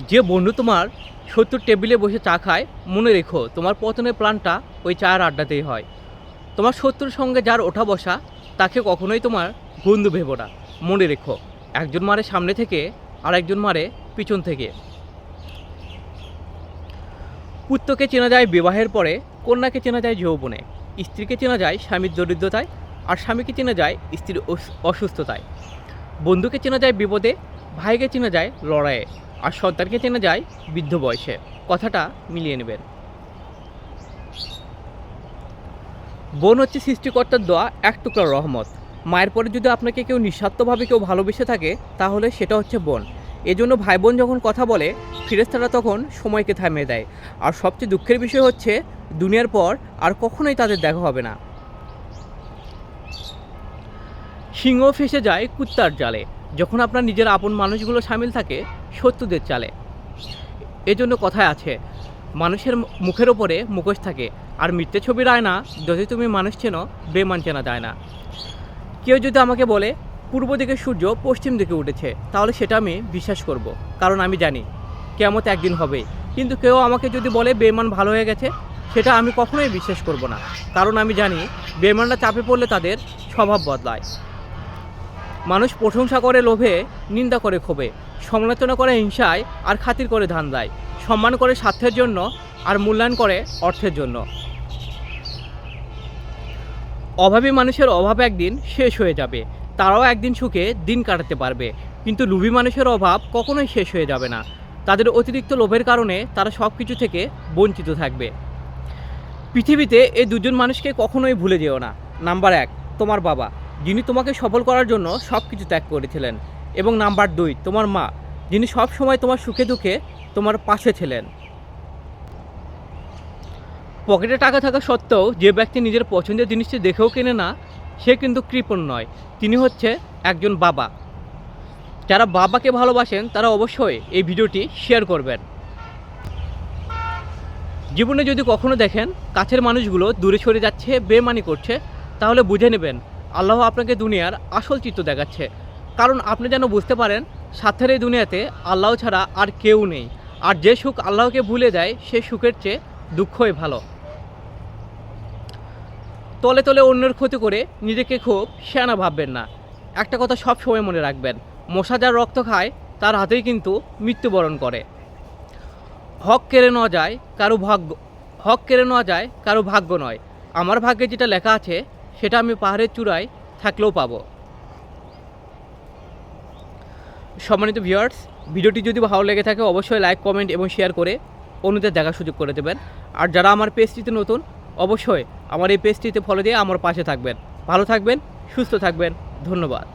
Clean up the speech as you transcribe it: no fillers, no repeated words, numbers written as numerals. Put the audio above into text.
যে বন্ধু তোমার শত্রুর টেবিলে বসে চা খায়, মনে রেখো তোমার পতনের প্ল্যানটা ওই চায়ের আড্ডাতেই হয়। তোমার শত্রুর সঙ্গে যার ওঠা বসা, তাকে কখনোই তোমার বন্ধু ভেবো না। মনে রেখো, একজন মারে সামনে থেকে আর একজন মারে পিছন থেকে। পুত্রকে চেনা যায় বিবাহের পরে, কন্যাকে চেনা যায় যৌবনে, স্ত্রীকে চেনা যায় স্বামীর দরিদ্রতায়, আর স্বামীকে চেনা যায় স্ত্রীর অসুস্থতায়। বন্ধুকে চেনা যায় বিপদে, ভাইকে চেনা যায় লড়াইয়ে, আর সন্তানকে চেনা যায় বৃদ্ধ বয়সে। কথাটা মিলিয়ে নেবেন। বোন হচ্ছে সৃষ্টিকর্তার দেওয়া এক টুকরা রহমত। মায়ের পরে যদি আপনাকে কেউ নিঃস্বার্থভাবে কেউ ভালোবেসে থাকে, তাহলে সেটা হচ্ছে বোন। এজন্য ভাই বোন যখন কথা বলে, ফেরেশতারা তখন সময়কে থামিয়ে দেয়। আর সবচেয়ে দুঃখের বিষয় হচ্ছে, দুনিয়ার পর আর কখনোই তাদের দেখা হবে না। সিংহ ফেঁসে যায় কুত্তার জালে, যখন আপনার নিজের আপন মানুষগুলো সামিল থাকে শত্রুদের চালে। এজন্য কথায় আছে, মানুষের মুখের ওপরে মুখোশ থাকে, আর মিথ্যে ছবির আয়না যদি তুমি মানুষ চেনো, বেমান চেনা যায় না। কেউ যদি আমাকে বলে পূর্ব দিকে সূর্য পশ্চিম দিকে উঠেছে, তাহলে সেটা আমি বিশ্বাস করব, কারণ আমি জানি কিয়ামত একদিন হবে। কিন্তু কেউ আমাকে যদি বলে বেমান ভালো হয়ে গেছে, সেটা আমি কখনোই বিশ্বাস করব না, কারণ আমি জানি বেমানরা চাপে পড়লে তাদের স্বভাব বদলায়। মানুষ প্রশংসা করে লোভে, নিন্দা করে ক্ষোভে, সমালোচনা করে হিংসায়, আর খাতির করে ধান্দায়, সম্মান করে স্বার্থের জন্য, আর মূল্যায়ন করে অর্থের জন্য। অভাবী মানুষের অভাব একদিন শেষ হয়ে যাবে, তারাও একদিন সুখে দিন কাটাতে পারবে। কিন্তু লোভী মানুষের অভাব কখনোই শেষ হয়ে যাবে না। তাদের অতিরিক্ত লোভের কারণে তারা সব কিছু থেকে বঞ্চিত থাকবে। পৃথিবীতে এই দুজন মানুষকে কখনোই ভুলে যেও না। নাম্বার 1, তোমার বাবা, যিনি তোমাকে সফল করার জন্য সব কিছু ত্যাগ করেছিলেন। এবং নাম্বার 2, তোমার মা, যিনি সব সময় তোমার সুখে দুঃখে তোমার পাশে ছিলেন। পকেটে টাকা থাকা সত্ত্বেও যে ব্যক্তি নিজের পছন্দের জিনিসটি দেখেও কেনে না, সে কিন্তু কৃপণ নয়, তিনি হচ্ছে একজন বাবা। যারা বাবাকে ভালোবাসেন তারা অবশ্যই এই ভিডিওটি শেয়ার করবেন। জীবনে যদি কখনো দেখেন কাছের মানুষগুলো দূরে সরে যাচ্ছে, বেমানি করছে, তাহলে বুঝে নেবেন আল্লাহ আপনাকে দুনিয়ার আসল চিত্র দেখাচ্ছে। কারণ আপনি যেন বুঝতে পারেন, স্বার্থের এই দুনিয়াতে আল্লাহ ছাড়া আর কেউ নেই। আর যে সুখ আল্লাহকে ভুলে দেয়, সে সুখের চেয়ে দুঃখই ভালো। তলে তলে অন্যের ক্ষতি করে নিজেকে খুব সেয়ানা ভাববেন না। একটা কথা সব সময় মনে রাখবেন, মশা যার রক্ত খায়, তার হাতেই কিন্তু মৃত্যুবরণ করে। হক কেড়ে নেওয়া যায় কারো ভাগ্য, হক কেড়ে নেওয়া যায় কারো ভাগ্য নয়। আমার ভাগ্যে যেটা লেখা আছে, সেটা আমি পাহাড়ের চূড়ায় থাকলেও পাবো। সম্মানিত ভিউয়ার্স, ভিডিওটি যদি ভালো লেগে থাকে অবশ্যই লাইক, কমেন্ট এবং শেয়ার করে অন্যদের দেখার সুযোগ করে দেবেন। আর যারা আমার পেজটিতে নতুন, অবশ্যই আমার এই পেজটিতে ফলো দিয়ে আমার পাশে থাকবেন। ভালো থাকবেন, সুস্থ থাকবেন। ধন্যবাদ।